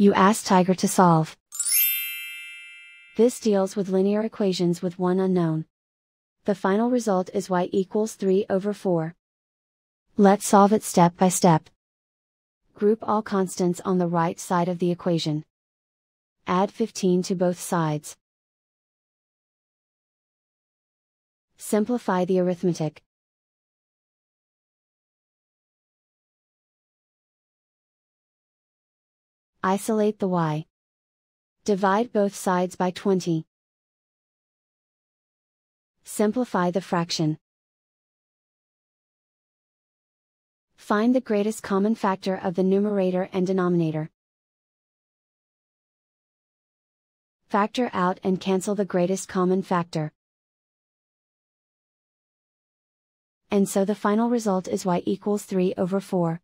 You ask Tiger to solve. This deals with linear equations with one unknown. The final result is y equals 3/4. Let's solve it step by step. Group all constants on the right side of the equation. Add 15 to both sides. Simplify the arithmetic. Isolate the y. Divide both sides by 20. Simplify the fraction. Find the greatest common factor of the numerator and denominator. Factor out and cancel the greatest common factor. And so the final result is y equals 3/4.